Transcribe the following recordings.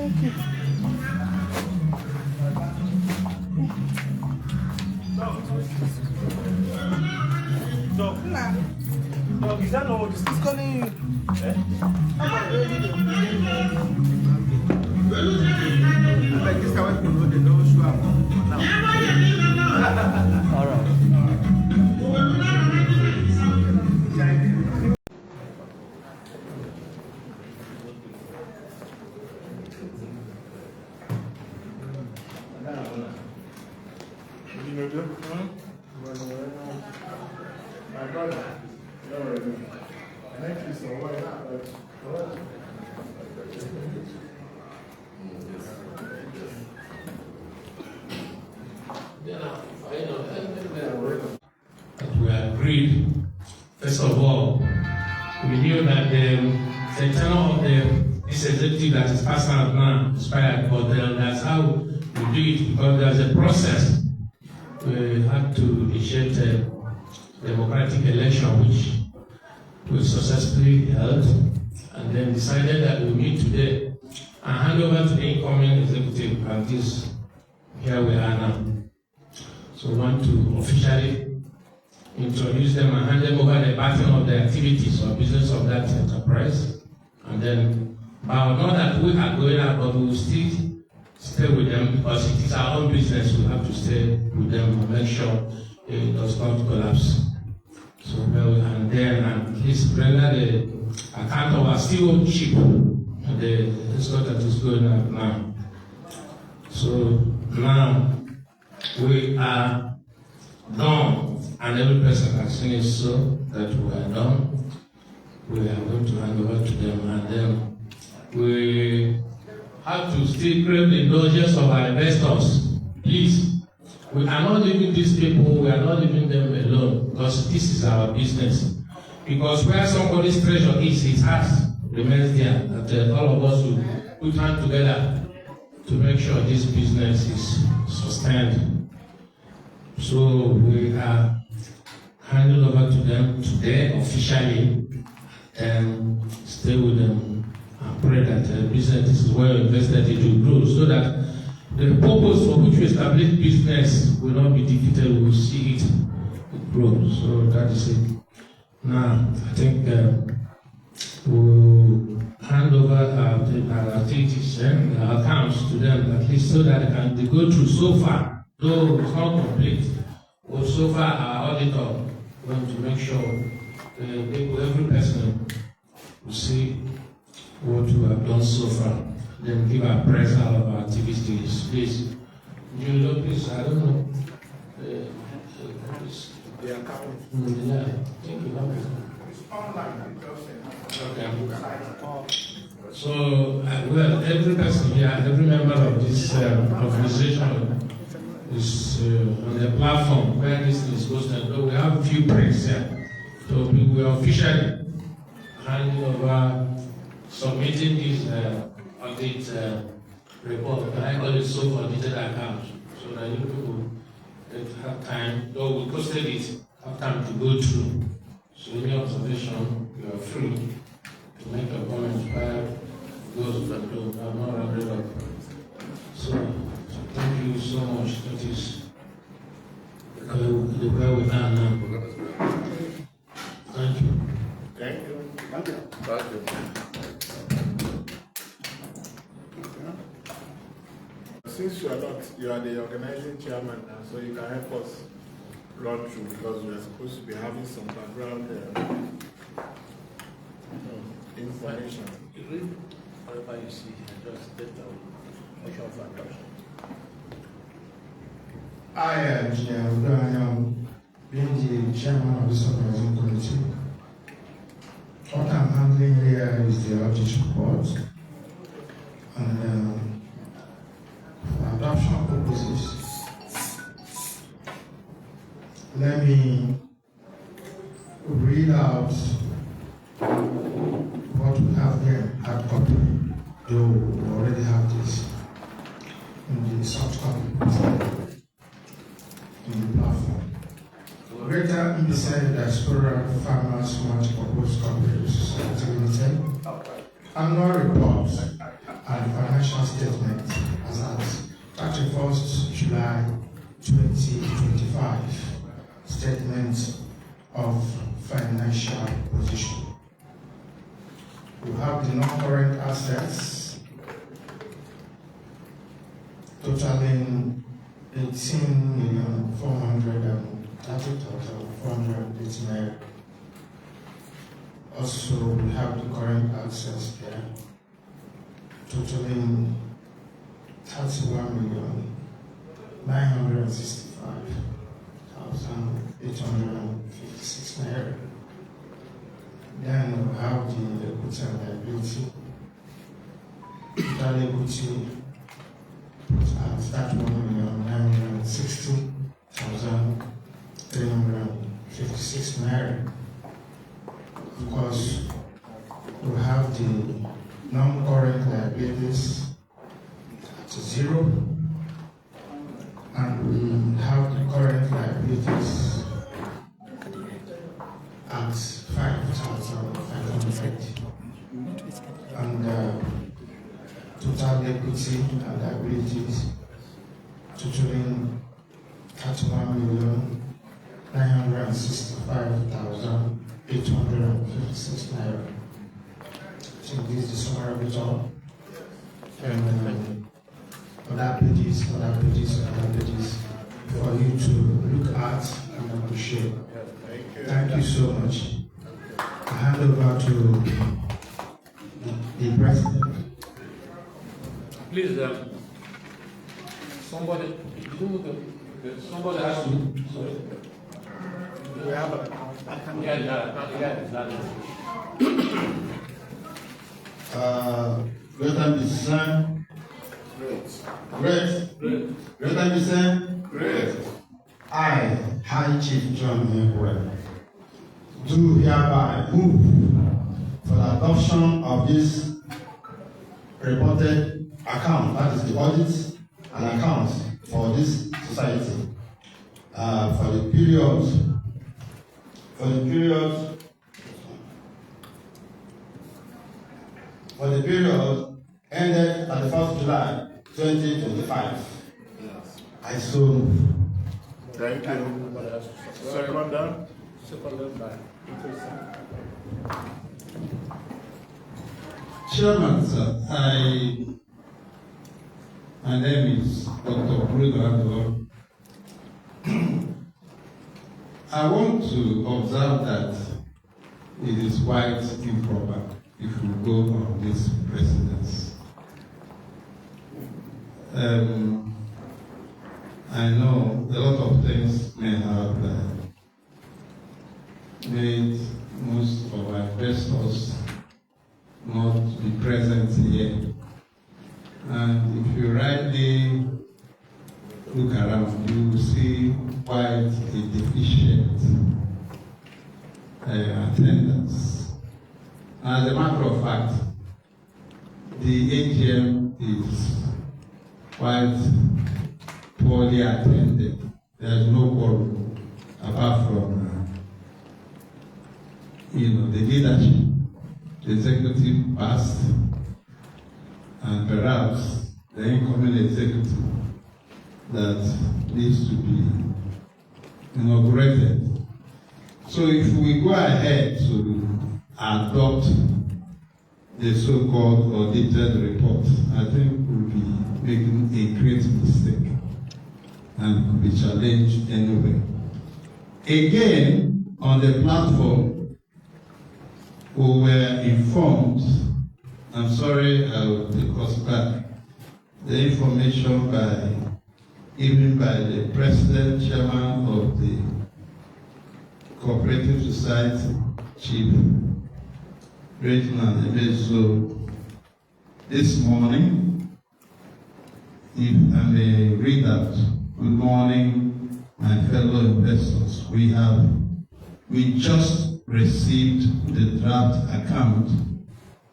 Dog, is that not what this is calling you? Eh? Like this kind of people, they don't show up now. All right. My brother, thank you so much. We agreed, first of all, we knew that the tenure of this executive that is passing out now expired, but that's how we do it, because there's a process. We had to initiate a democratic election, which we successfully held, and then decided that we meet today and hand over to the incoming executive, and this, here we are now. So we want to officially introduce them and hand them over the baton of the activities or business of that enterprise. And then, not that we are going out, but we will still stay with them, because it is our own business. We have to stay with them and make sure it does not collapse. So, and then at least render the account of our stewardship, the escort that is going on now. So now we are done, and every person has seen it so that we are done. We are going to hand over to them, and then we have to still crave the indulgence of our investors. Please, we are not leaving these people, we are not leaving them alone, because this is our business. Because where somebody's treasure is, his heart remains there. That all of us will put hands together to make sure this business is sustained. So we are handing over to them today officially, and stay with them and pray that the business is well invested, it will grow, so that the purpose for which we establish business will not be defeated, we will see it grow. So that is it. Now, I think we'll hand over our activities and our accounts to them, at least so that they go through so far, though it's not complete, but so far our auditor going to make sure every person will see what we have done so far, then give our appraisal of our activities. Please, Julio, please, I don't know. The account. Yeah, thank you. It's online. Okay. So, well, every person here, every member of this organization is on the platform where this is posted. So we have a few prints here. So we will officially handing over, submitting this audit report. I call it so for audited account, so that you people have time, though we posted it, have time to go through. So any observation, you are free to make a comment prior those that do have not read up. So thank you so much. That is where we are now. Thank you. Thank you. Thank you. Thank you. Since you are the organizing chairman now, so you can help us run through, because we are supposed to be having some background information. You read whatever you see, just take the motion for adoption. I am being the chairman of this organizing committee. What I'm handling here is the audit report, and for adoption purposes, let me read out what we have here, hard copy, though we already have this in the soft copy in the platform. Greater Independent Diaspora Farmers Multi-Purpose Cooperative Society Limited, annual report and financial statement July 2025 statement of financial position. We have the non-current assets totaling 18,430,480. Also, we have the current assets there totaling 31,965,856 naira. Then we have the equity and liability. Total equity at 31,960,356 naira. Of course, we have the non-current liabilities at 0, and we have the current liabilities at 5,500, and total equity and liabilities totaling 31,965,856 naira. So this is the summary of it all. And other pages for you to look at and appreciate. Thank you so much. I hand over to the president. Please, somebody has to. Sorry. We have a Greater Musician. Great. Greater Musician. Great. I, High Chief John Mewell, do hereby move for the adoption of this reported account, that is the audit and accounts for this society for the period ended at the 1st July 2025. I so move. Thank you. Second. Chairman, sir, my name is Dr. Bruno. I want to observe that it is quite improper if you go on this precedence. I know a lot of things may have made most of our investors not be present here. And if you rightly look around, you will see quite a deficient attendance. As a matter of fact, the AGM is quite poorly attended. There is no quorum apart from the leadership, the executive past, and perhaps the incoming executive that needs to be inaugurated. So if we go ahead to adopt the so-called audited report, I think we'll be making a great mistake and could be challenged anyway. Again, on the platform, we were informed, I'm sorry, I will take us back, the information given by the president, chairman of the Cooperative Society, Chief Reginald Ebezo, this morning. If I may read out, good morning, my fellow investors. We just received the draft account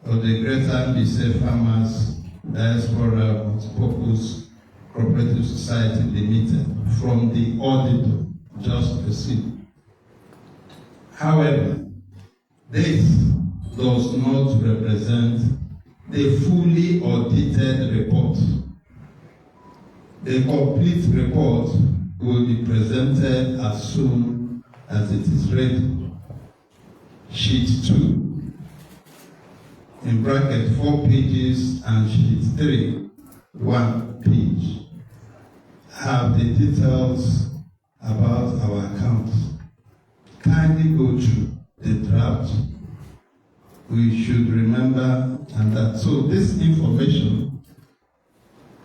of the Greater Gmmp Farmers Diaspora Multipurpose Cooperative Society Limited from the auditor just received. However, this does not represent the fully audited report A complete report will be presented as soon as it is ready. Sheet 2, in bracket 4 pages, and sheet 3, 1 page, have the details about our accounts. Kindly go through the draft. We should remember and that. So this information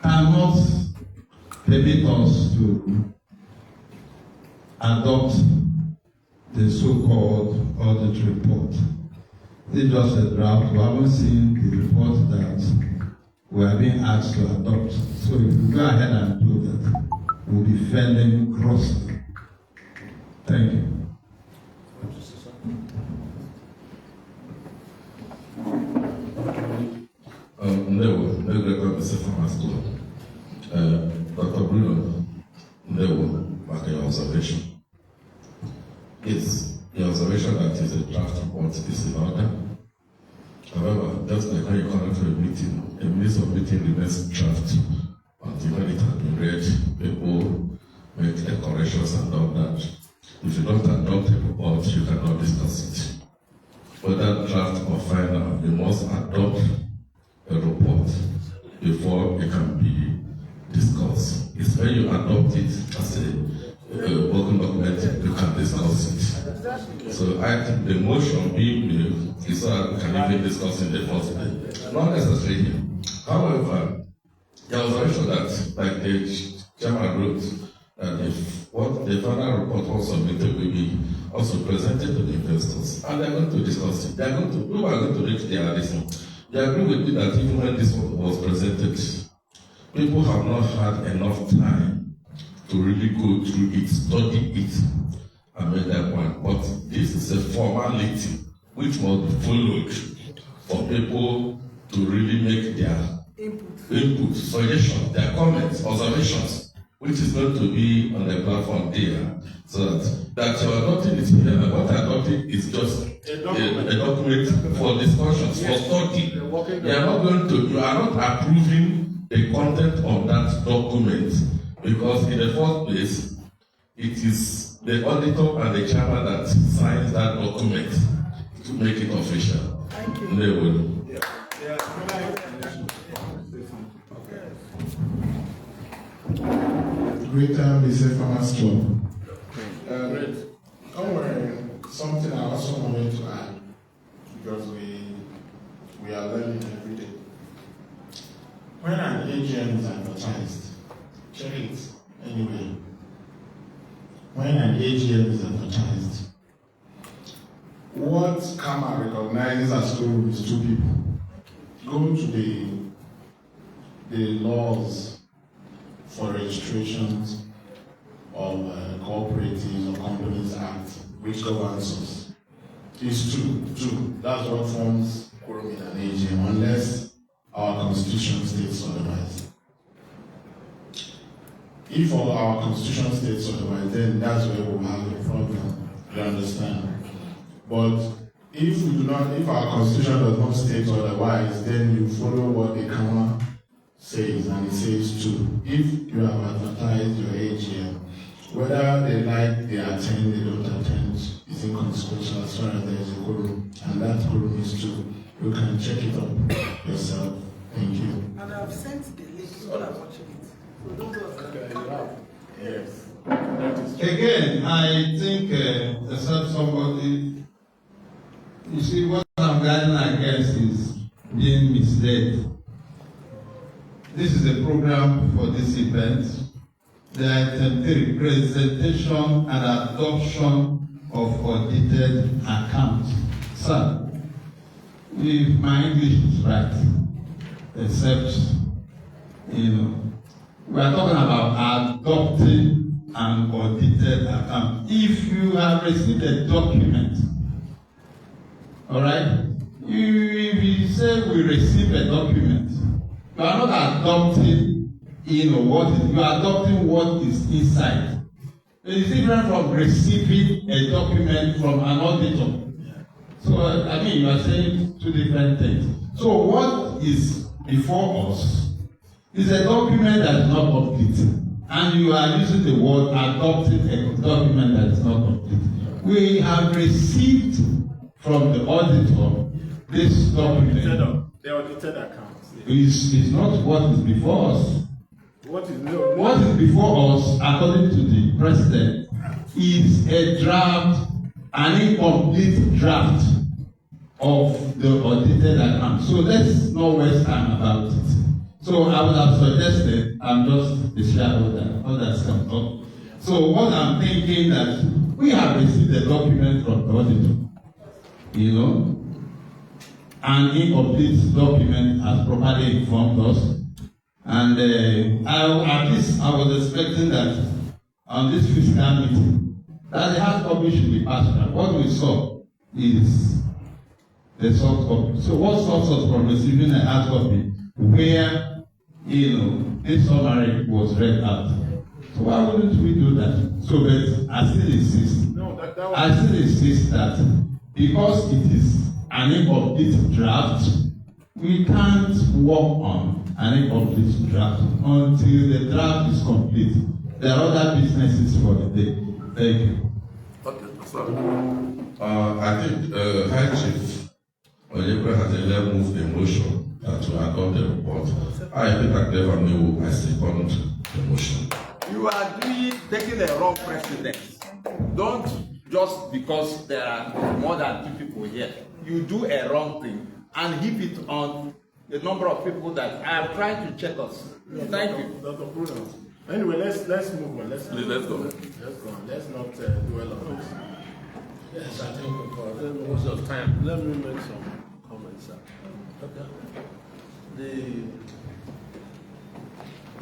cannot permit us to adopt the so-called audit report. It's just a draft. We haven't seen the report that we are being asked to adopt. So if we go ahead and do that, we'll be failing grossly. Thank you. Dr. Bruno, back your observation. Yes, the observation that is a draft report is in order. However, just like when you come to a minutes of meeting remains draft until when it has been read, people make the corrections and all that. If you don't adopt a report, you cannot discuss it. Whether draft or final, you must adopt a report before it can be discussed. It's when you adopt it as a working document, you can discuss it. So I think the motion being made is so that we can even discuss in the first place. Not necessarily. However, there was also that, like the chairman wrote, that if what the final report was submitted will be also presented to the investors, and they're going to discuss it. People are going to reach their addition. They agree with me that even when this was presented, people have not had enough time to really go through it, study it, and make their point. But this is a formality which must be followed for people to really make their input, suggestions, their comments, observations, which is going to be on the platform there. So that you are adopting it here. What adopting is just a document for discussions, for study. You are not approving the content of that document, because in the first place, it is the auditor and the chairman that signs that document to make it official. Thank you. They will. Greater Mr. Farmer's Club. Don't worry, something I also wanted to add, because we are learning every day. When an AGM is advertised, check it anyway. When an AGM is advertised, what CAMA recognizes as school is 2 people. Go to the laws for registrations of cooperatives or companies act, which governs us. It's 2. That's what forms quorum in an AGM, unless our constitution states otherwise. If our constitution states otherwise, then that's where we'll have a problem. You understand? But if our constitution does not state otherwise, then you follow what the CAMA says, and it says 2. If you have advertised your AGM, whether they like, they attend, they don't attend, is inconsequential as far as there is a quorum, and that quorum is 2. You can check it up yourself. Thank you. And I've sent the link, people are watching it. So those of us can come. Yes. Again, I think except somebody, you see, what I'm guiding against is being misled. This is a program for this event. The item 3, presentation and adoption of audited accounts. Sir, if my English is right, except, we are talking about adopting an audited account. If you have received a document, all right, if you say we receive a document, you are not adopting, what is, you are adopting what is inside. It is different from receiving a document from an auditor. So, you are saying 2 different things. So, what is before us It's a document that is not complete. And you are using the word adopting a document that is not complete. We have received from the auditor this document. The audited accounts. Is not what is before us. What is before us, according to the president, is a draft, an incomplete draft of the audited account. So let's not waste time about it. So I would have suggested, I'm just a shareholder, others can talk. So what I'm thinking that we have received a document from the auditor, an incomplete document has properly informed us. And at least I was expecting that on this fiscal meeting, that the hard copy should be passed around. What we saw is the soft copy. So what stops us from receiving a hard copy where, this summary was read out? So why wouldn't we do that? So but I still insist. I still insist that because it is an incomplete draft, we can't work on an incomplete draft until the draft is complete. There are other businesses for the day. Thank you. Okay, sorry. I think High Chief Oyekwe has moved the motion to adopt the report. I think I never knew I second the motion. You are taking the wrong precedence. Don't just because there are more than 2 people here, you do a wrong thing and heap it on the number of people that are trying to check us. Thank you. Dr. Bruno. Anyway, let's move on. Let's go. Let's go. Let's not dwell on this. Yes, I think for the most of time. Let me make some comments, sir. Okay.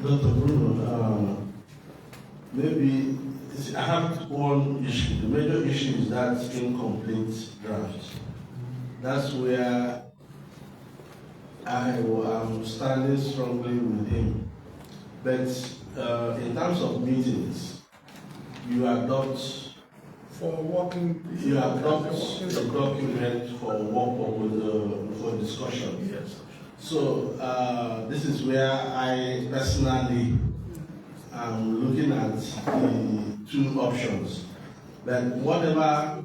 Dr. Bruno, maybe I have one issue. The major issue is that incomplete draft. That's where I am standing strongly with him. But in terms of meetings, you adopt a document for work with for discussion. Yes. So this is where I personally am looking at the 2 options. That whatever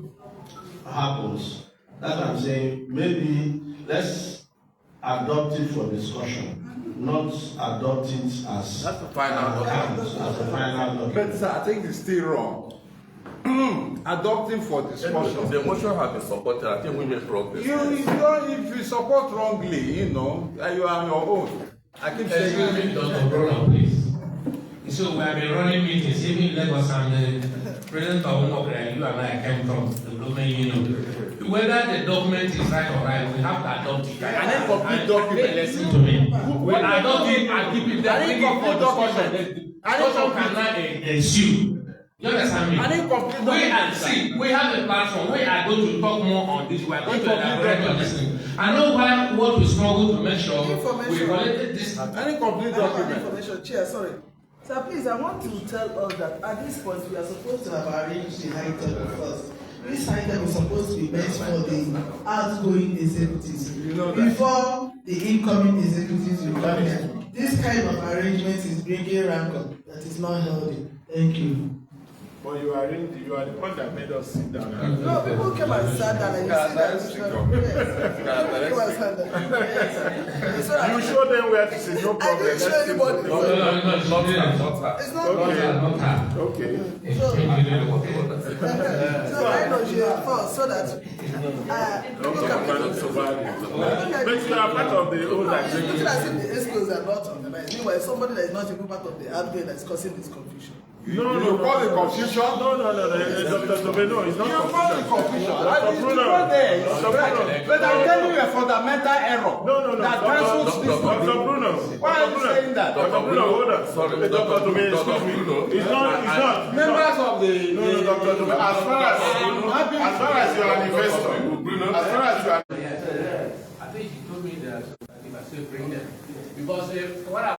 happens, that's what I'm saying, maybe let's adopt it for discussion, not adopt it as That's the final document. as a final document. But sir, I think it's still wrong. Adopting for discussion. The motion has been supported. I think we made progress. If you support wrongly, you are on your own. I keep saying. Excuse me, Dr. Brown, please. So we have been running meetings, even in Lagos, and President Bawumia, you and I came from the government union. Whether the document is right or right, we have to adopt it. An incomplete document. Listen to me. We adopt it and keep it there. An incomplete document. Discussion cannot ensue. You understand me? An incomplete document. We have a platform. We are going to talk more on this. We are going to elaborate on this thing. I know what we struggle to make sure we collected this. An incomplete document. Information, Chair, sorry. Sir, please, I want to tell us that at this point we are supposed to have arranged the item first. This item is supposed to be meant for the outgoing executives before the incoming executives will come here. This kind of arrangement is bringing rancor that is not healthy. Thank you. But you are the one that made us sit down. No, people came and sat down and you see that. Yes. People sat down. Yes. You show them where to sit, no I problem. didn't show anybody. No, it's not her. It's not Not her. Okay. So I know you first so that people can But you are part of the old looking executive. as if the ESCOs are not organized. Meanwhile, somebody that is not even part of the admin that is causing this confusion. No, You call it confusion? No. Dr. Tobeno, it's not You call it confusion. Dr. Bruno. But I'm telling you a fundamental error. No. That cancels this. Dr. Bruno. Why are you saying that? Dr. Bruno, hold on. Sorry, Dr. Tobeno, excuse me. It's not. Members of the. No, Dr. Tobeno. As far as you are an investor, as far as you are. I think he told me that if I still bring them. Because what I